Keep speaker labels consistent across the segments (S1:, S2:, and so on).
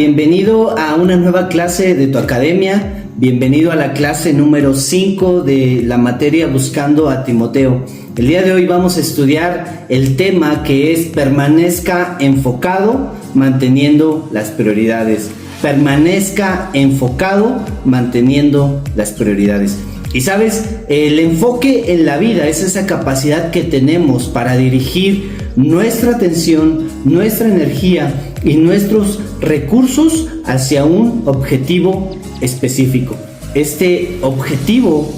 S1: bienvenido a una nueva clase de tu academia, bienvenido a la clase número 5 de la materia Buscando a Timoteo. El día de hoy vamos a estudiar el tema que es permanezca enfocado manteniendo las prioridades. Permanezca enfocado manteniendo las prioridades. Y sabes, el enfoque en la vida es esa capacidad que tenemos para dirigir nuestra atención, nuestra energía y nuestros recursos hacia un objetivo específico. Este objetivo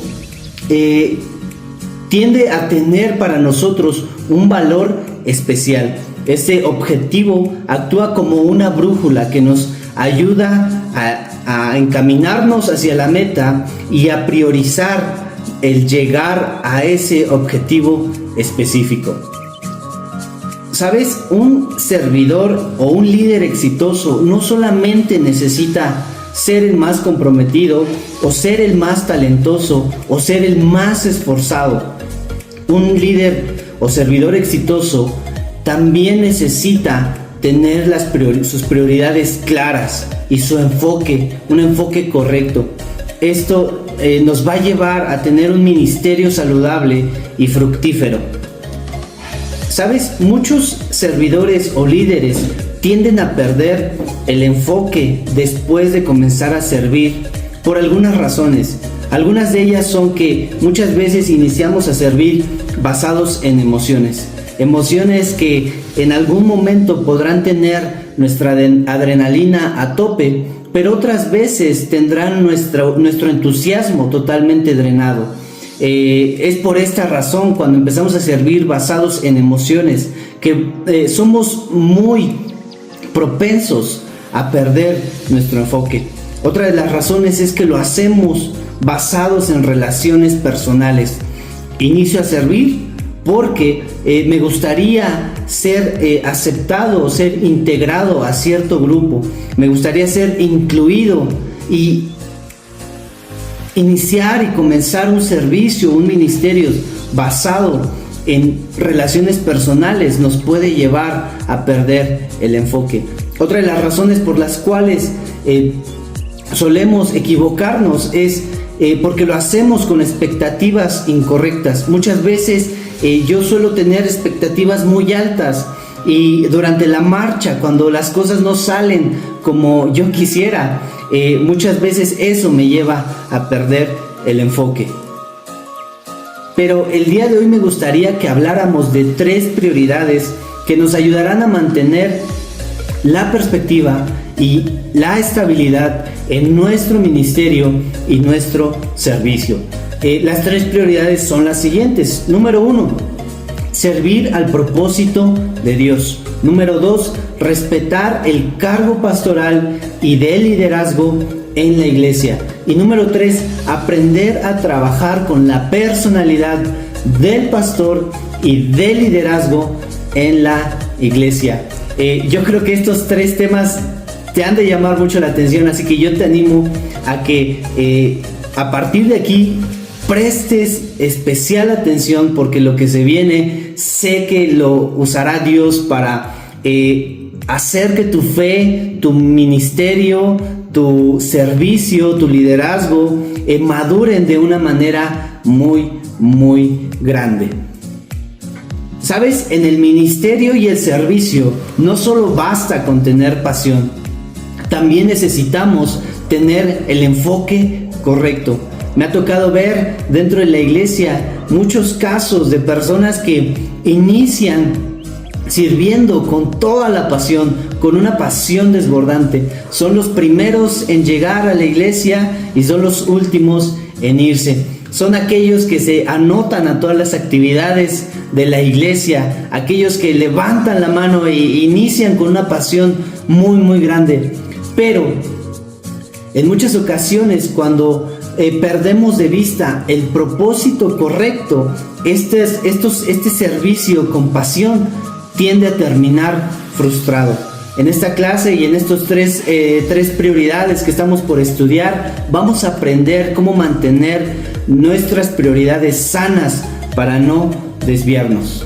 S1: tiende a tener para nosotros un valor especial. Este objetivo actúa como una brújula que nos ayuda a encaminarnos hacia la meta y a priorizar el llegar a ese objetivo específico. ¿Sabes? Un servidor o un líder exitoso no solamente necesita ser el más comprometido o ser el más talentoso o ser el más esforzado. Un líder o servidor exitoso también necesita tener sus prioridades claras y su enfoque, un enfoque correcto. Esto nos va a llevar a tener un ministerio saludable y fructífero. ¿Sabes? Muchos servidores o líderes tienden a perder el enfoque después de comenzar a servir por algunas razones. Algunas de ellas son que muchas veces iniciamos a servir basados en emociones. Emociones que en algún momento podrán tener nuestra adrenalina a tope, pero otras veces tendrán nuestro entusiasmo totalmente drenado. Es por esta razón cuando empezamos a servir basados en emociones que somos muy propensos a perder nuestro enfoque. Otra de las razones es que lo hacemos basados en relaciones personales. Inicio a servir porque me gustaría ser aceptado o ser integrado a cierto grupo. Me gustaría ser incluido y iniciar y comenzar un servicio, un ministerio basado en relaciones personales nos puede llevar a perder el enfoque. Otra de las razones por las cuales solemos equivocarnos es porque lo hacemos con expectativas incorrectas. Muchas veces yo suelo tener expectativas muy altas y durante la marcha, cuando las cosas no salen como yo quisiera, muchas veces eso me lleva a perder el enfoque. Pero el día de hoy me gustaría que habláramos de 3 prioridades que nos ayudarán a mantener la perspectiva y la estabilidad en nuestro ministerio y nuestro servicio. Las 3 prioridades son las siguientes. Número 1, servir al propósito de Dios. Número 2, respetar el cargo pastoral y de liderazgo en la iglesia. Y número 3, aprender a trabajar con la personalidad del pastor y del liderazgo en la iglesia. Yo creo que estos 3 temas te han de llamar mucho la atención, así que yo te animo a que a partir de aquí prestes especial atención, porque lo que se viene sé que lo usará Dios para hacer que tu fe, tu ministerio, tu servicio, tu liderazgo maduren de una manera muy, muy grande. ¿Sabes? En el ministerio y el servicio no solo basta con tener pasión, también necesitamos tener el enfoque correcto. Me ha tocado ver dentro de la iglesia muchos casos de personas que inician sirviendo con toda la pasión, con una pasión desbordante. Son los primeros en llegar a la iglesia y son los últimos en irse. Son aquellos que se anotan a todas las actividades de la iglesia, aquellos que levantan la mano e inician con una pasión muy, muy grande. Pero en muchas ocasiones, cuando perdemos de vista el propósito correcto, este servicio con pasión tiende a terminar frustrado. En esta clase y en estos tres prioridades que estamos por estudiar, vamos a aprender cómo mantener nuestras prioridades sanas para no desviarnos.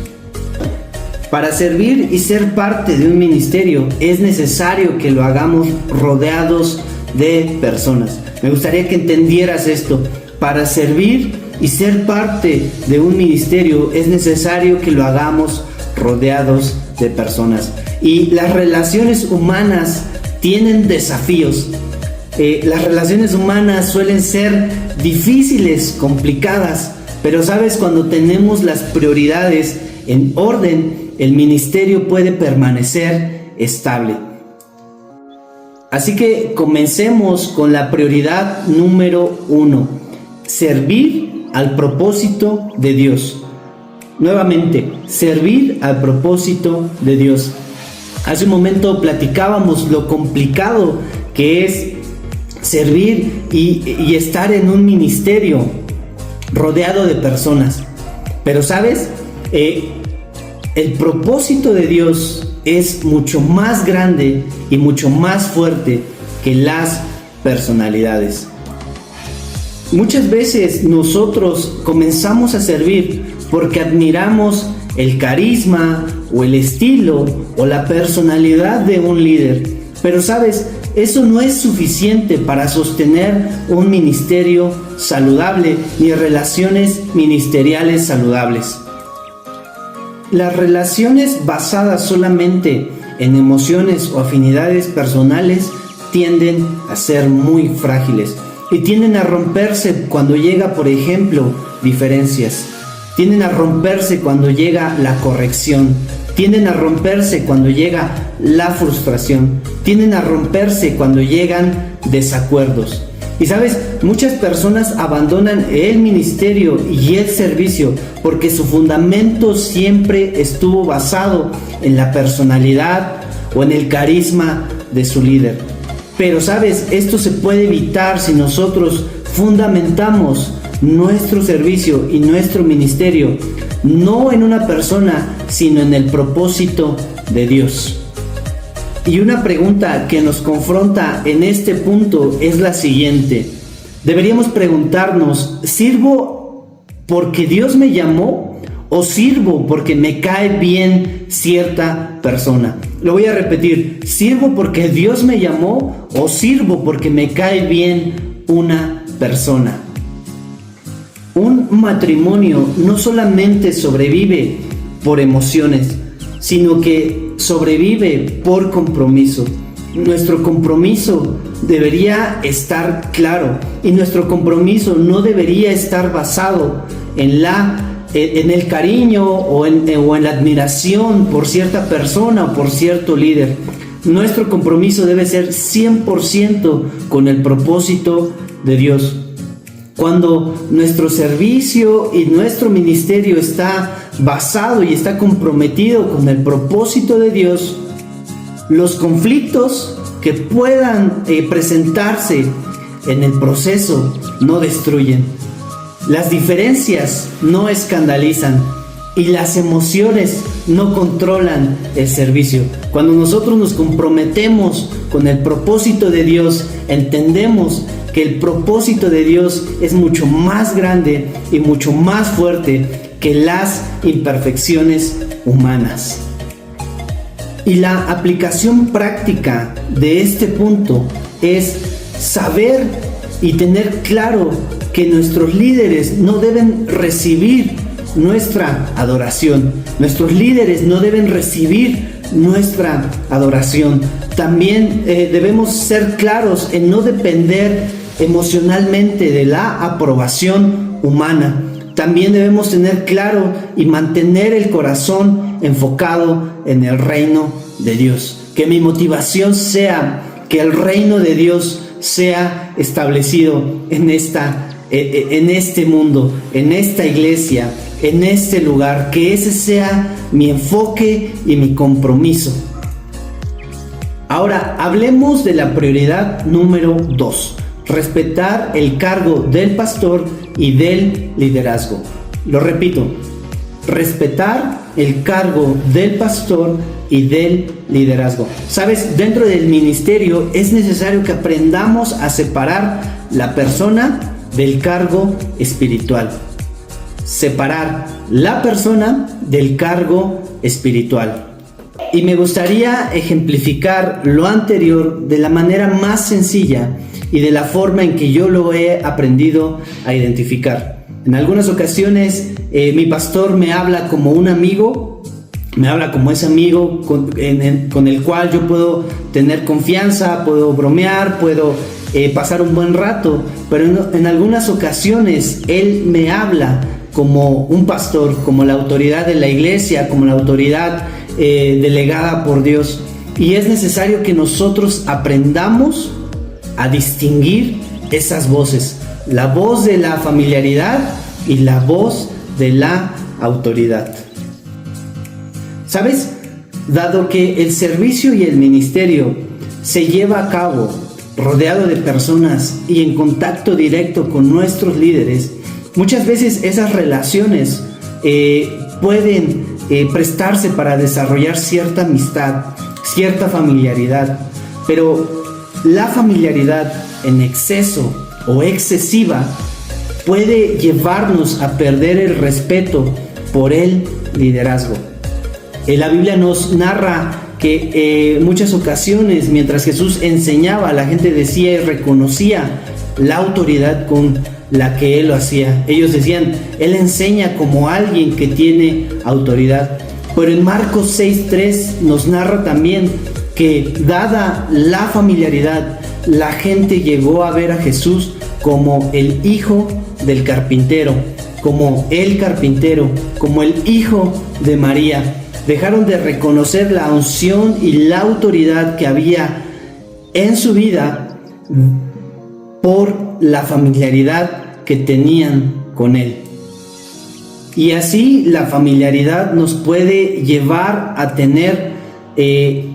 S1: Para servir y ser parte de un ministerio es necesario que lo hagamos rodeados de personas. Me gustaría que entendieras esto. Para servir y ser parte de un ministerio es necesario que lo hagamos rodeados de personas. Y las relaciones humanas tienen desafíos. Las relaciones humanas suelen ser difíciles, complicadas, pero sabes, cuando tenemos las prioridades en orden, el ministerio puede permanecer estable. Así que comencemos con la prioridad número 1: servir al propósito de Dios. Nuevamente, servir al propósito de Dios. Hace un momento platicábamos lo complicado que es servir y estar en un ministerio rodeado de personas. Pero sabes, el propósito de Dios es mucho más grande y mucho más fuerte que las personalidades. Muchas veces nosotros comenzamos a servir porque admiramos el carisma o el estilo o la personalidad de un líder. Pero sabes, eso no es suficiente para sostener un ministerio saludable ni relaciones ministeriales saludables. Las relaciones basadas solamente en emociones o afinidades personales tienden a ser muy frágiles y tienden a romperse cuando llega, por ejemplo, diferencias. Tienden a romperse cuando llega la corrección. Tienden a romperse cuando llega la frustración. Tienden a romperse cuando llegan desacuerdos. Y sabes, muchas personas abandonan el ministerio y el servicio porque su fundamento siempre estuvo basado en la personalidad o en el carisma de su líder. Pero sabes, esto se puede evitar si nosotros fundamentamos nuestro servicio y nuestro ministerio no en una persona, sino en el propósito de Dios. Y una pregunta que nos confronta en este punto es la siguiente. Deberíamos preguntarnos, ¿sirvo porque Dios me llamó o sirvo porque me cae bien cierta persona? Lo voy a repetir, ¿sirvo porque Dios me llamó o sirvo porque me cae bien una persona? Un matrimonio no solamente sobrevive por emociones, sino que sobrevive por compromiso. Nuestro compromiso debería estar claro y nuestro compromiso no debería estar basado en el cariño o en la admiración por cierta persona o por cierto líder. Nuestro compromiso debe ser 100% con el propósito de Dios. Cuando nuestro servicio y nuestro ministerio está basado y está comprometido con el propósito de Dios, los conflictos que puedan presentarse en el proceso no destruyen. Las diferencias no escandalizan y las emociones no controlan el servicio. Cuando nosotros nos comprometemos con el propósito de Dios, entendemos que el propósito de Dios es mucho más grande y mucho más fuerte que las imperfecciones humanas. Y la aplicación práctica de este punto es saber y tener claro que nuestros líderes no deben recibir nuestra adoración. Nuestros líderes no deben recibir nuestra adoración. También debemos ser claros en no depender emocionalmente de la aprobación humana. También debemos tener claro y mantener el corazón enfocado en el reino de Dios. Que mi motivación sea que el reino de Dios sea establecido en este mundo, en esta iglesia, en este lugar. Que ese sea mi enfoque y mi compromiso. Ahora, hablemos de la prioridad número 2. Respetar el cargo del pastor y del liderazgo. Lo repito, respetar el cargo del pastor y del liderazgo. Sabes, dentro del ministerio es necesario que aprendamos a separar la persona del cargo espiritual. separar la persona del cargo espiritual. Y me gustaría ejemplificar lo anterior de la manera más sencilla y de la forma en que yo lo he aprendido a identificar. En algunas ocasiones mi pastor me habla como un amigo, me habla como ese amigo con el cual yo puedo tener confianza, puedo bromear, puedo pasar un buen rato, pero en algunas ocasiones él me habla como un pastor, como la autoridad de la iglesia, como la autoridad delegada por Dios. Y es necesario que nosotros aprendamos a distinguir esas voces, la voz de la familiaridad y la voz de la autoridad. ¿Sabes? Dado que el servicio y el ministerio se lleva a cabo rodeado de personas y en contacto directo con nuestros líderes, muchas veces esas relaciones pueden prestarse para desarrollar cierta amistad, cierta familiaridad, pero la familiaridad en exceso o excesiva puede llevarnos a perder el respeto por el liderazgo. La Biblia nos narra que en muchas ocasiones, mientras Jesús enseñaba, la gente decía y reconocía la autoridad con la que Él lo hacía. Ellos decían, Él enseña como alguien que tiene autoridad. Pero en Marcos 6:3 nos narra también que, dada la familiaridad, la gente llegó a ver a Jesús como el hijo del carpintero, como el carpintero, como el hijo de María. Dejaron de reconocer la unción y la autoridad que había en su vida por la familiaridad que tenían con Él. Y así la familiaridad nos puede llevar a tener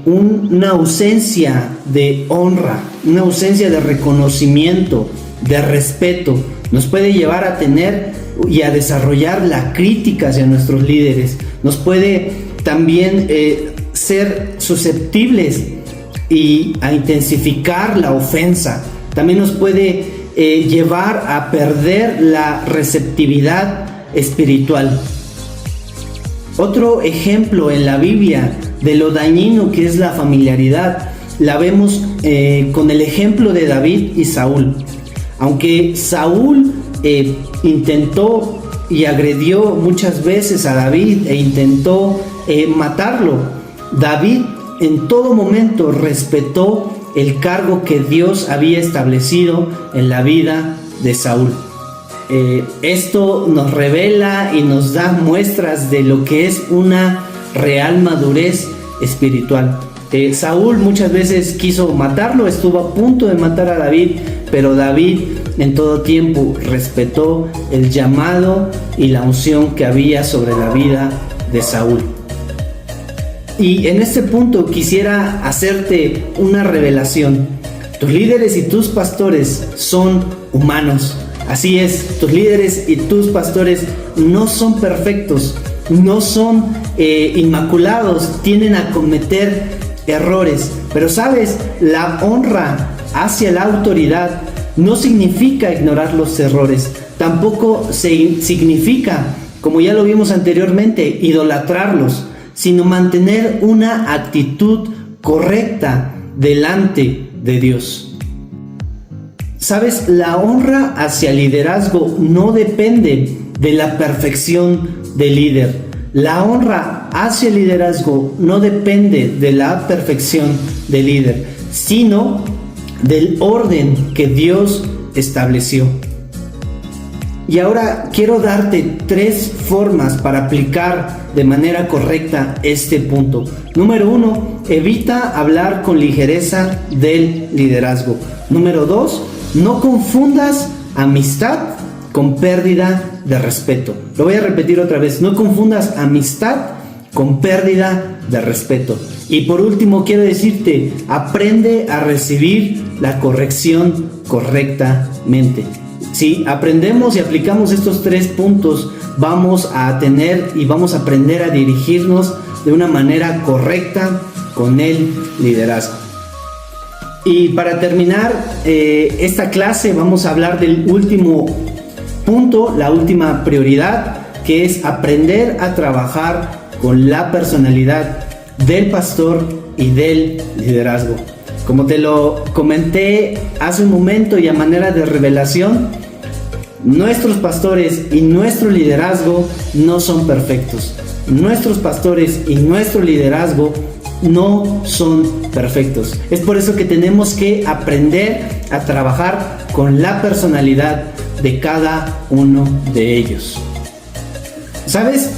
S1: una ausencia de honra, una ausencia de reconocimiento, de respeto. Nos puede llevar a tener y a desarrollar la crítica hacia nuestros líderes. Nos puede también ser susceptibles y a intensificar la ofensa. También nos puede llevar a perder la receptividad espiritual. Otro ejemplo en la Biblia de lo dañino que es la familiaridad la vemos con el ejemplo de David y Saúl. Aunque Saúl intentó y agredió muchas veces a David e intentó matarlo, David en todo momento respetó el cargo que Dios había establecido en la vida de Saúl. Esto nos revela y nos da muestras de lo que es una real madurez espiritual. Saúl muchas veces quiso matarlo, estuvo a punto de matar a David, pero David en todo tiempo respetó el llamado y la unción que había sobre la vida de Saúl. Y en este punto quisiera hacerte una revelación. Tus líderes y tus pastores son humanos. Así es, tus líderes y tus pastores no son perfectos, no son inmaculados, tienden a cometer errores. Pero sabes, la honra hacia la autoridad no significa ignorar los errores, tampoco significa, como ya lo vimos anteriormente, idolatrarlos, sino mantener una actitud correcta delante de Dios. Sabes, la honra hacia el liderazgo no depende de la perfección del líder. La honra hacia el liderazgo no depende de la perfección del líder, sino del orden que Dios estableció. Y ahora quiero darte 3 formas para aplicar de manera correcta este punto. Número 1, evita hablar con ligereza del liderazgo. Número 2, no confundas amistad con pérdida de respeto. Lo voy a repetir otra vez, no confundas amistad con pérdida de respeto. Y por último quiero decirte, aprende a recibir la corrección correctamente. Si aprendemos y aplicamos estos 3 puntos, vamos a tener y vamos a aprender a dirigirnos de una manera correcta con el liderazgo. Y para terminar esta clase vamos a hablar del último punto, la última prioridad, que es aprender a trabajar con la personalidad del pastor y del liderazgo. Como te lo comenté hace un momento y a manera de revelación, nuestros pastores y nuestro liderazgo no son perfectos. Nuestros pastores y nuestro liderazgo no son perfectos. Es por eso que tenemos que aprender a trabajar con la personalidad de cada uno de ellos. ¿Sabes?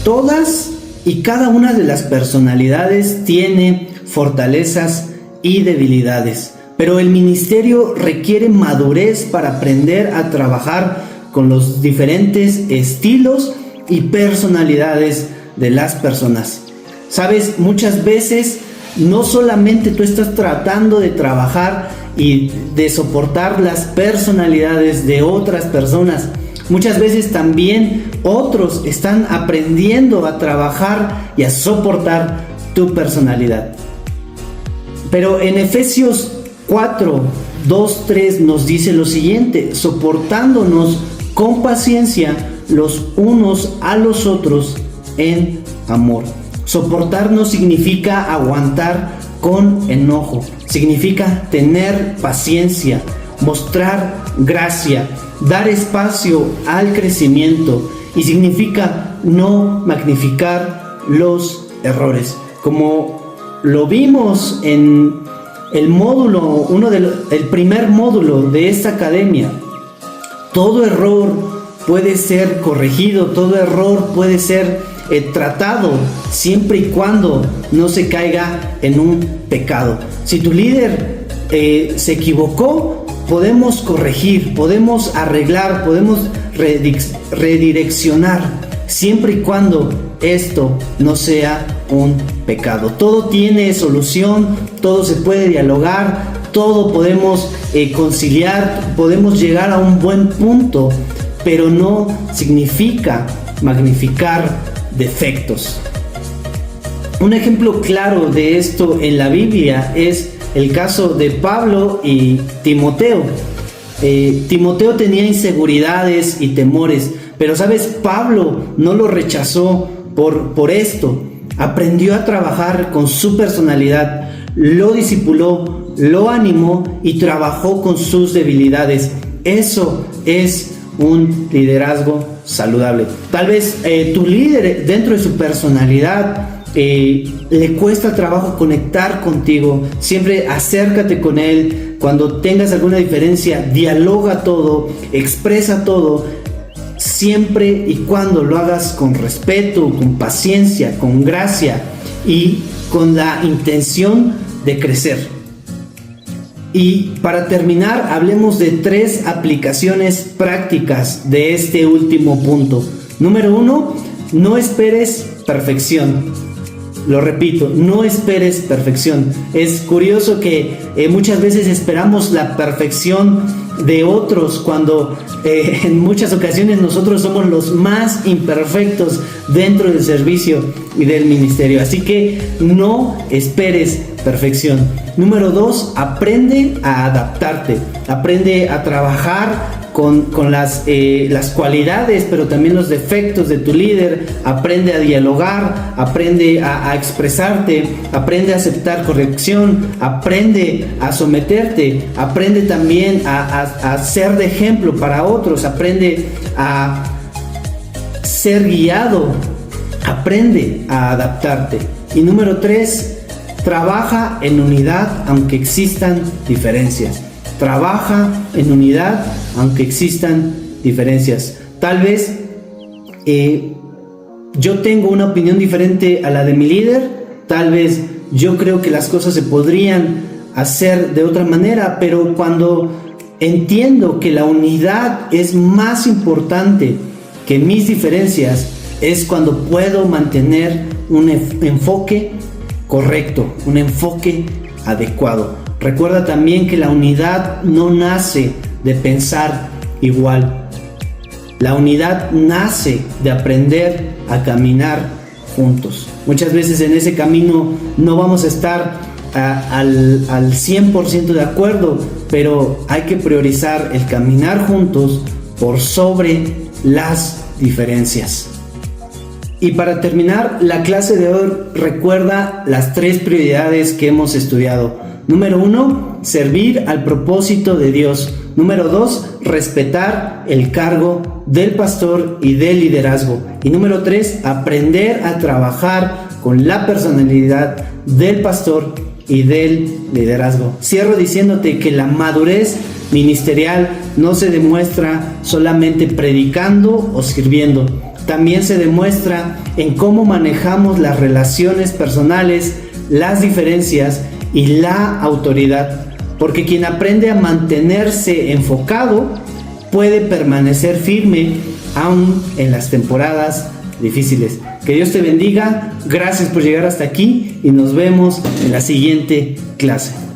S1: Todas y cada una de las personalidades tiene fortalezas y debilidades, pero el ministerio requiere madurez para aprender a trabajar con los diferentes estilos y personalidades de las personas. Sabes, muchas veces no solamente tú estás tratando de trabajar y de soportar las personalidades de otras personas, muchas veces también otros están aprendiendo a trabajar y a soportar tu personalidad. Pero en Efesios 4, 2, 3 nos dice lo siguiente: soportándonos con paciencia los unos a los otros en amor. Soportar no significa aguantar con enojo, significa tener paciencia, mostrar gracia, dar espacio al crecimiento, y significa no magnificar los errores. Como lo vimos en el módulo, el primer módulo de esta academia, todo error puede ser corregido, todo error puede ser tratado siempre y cuando no se caiga en un pecado. Si tu líder se equivocó, podemos corregir, podemos arreglar, podemos redireccionar, siempre y cuando esto no sea un pecado. Todo tiene solución, todo se puede dialogar, todo podemos conciliar, podemos llegar a un buen punto, pero no significa magnificar defectos. Un ejemplo claro de esto en la Biblia es el caso de Pablo y Timoteo. Timoteo tenía inseguridades y temores, pero sabes, Pablo no lo rechazó por esto. Aprendió a trabajar con su personalidad, lo discipuló, lo animó y trabajó con sus debilidades. Eso es un liderazgo saludable. Tal vez tu líder, dentro de su personalidad, le cuesta trabajo conectar contigo. Siempre acércate con él. Cuando tengas alguna diferencia, dialoga todo, expresa todo, siempre y cuando lo hagas con respeto, con paciencia, con gracia y con la intención de crecer. Y para terminar, hablemos de 3 aplicaciones prácticas de este último punto. Número 1, no esperes perfección. Lo repito, no esperes perfección. Es curioso que muchas veces esperamos la perfección de otros cuando en muchas ocasiones nosotros somos los más imperfectos dentro del servicio y del ministerio. Así que no esperes perfección. Número 2, aprende a adaptarte, aprende a trabajar con las cualidades, pero también los defectos de tu líder. Aprende a dialogar, aprende a expresarte, aprende a aceptar corrección, aprende a someterte, aprende también a ser de ejemplo para otros, aprende a ser guiado, aprende a adaptarte. Y número 3, trabaja en unidad aunque existan diferencias. Trabaja en unidad aunque existan diferencias. Tal vez yo tengo una opinión diferente a la de mi líder. Tal vez yo creo que las cosas se podrían hacer de otra manera, pero cuando entiendo que la unidad es más importante que mis diferencias, es cuando puedo mantener un enfoque correcto, un enfoque adecuado. Recuerda también que la unidad no nace de pensar igual. La unidad nace de aprender a caminar juntos. Muchas veces en ese camino no vamos a estar al 100% de acuerdo, pero hay que priorizar el caminar juntos por sobre las diferencias. Y para terminar, la clase de hoy recuerda las 3 prioridades que hemos estudiado. Número 1, servir al propósito de Dios. Número 2, respetar el cargo del pastor y del liderazgo. Y número 3, aprender a trabajar con la personalidad del pastor y del liderazgo. Cierro diciéndote que la madurez ministerial no se demuestra solamente predicando o sirviendo. También se demuestra en cómo manejamos las relaciones personales, las diferencias y la autoridad. Porque quien aprende a mantenerse enfocado puede permanecer firme aún en las temporadas difíciles. Que Dios te bendiga. Gracias por llegar hasta aquí y nos vemos en la siguiente clase.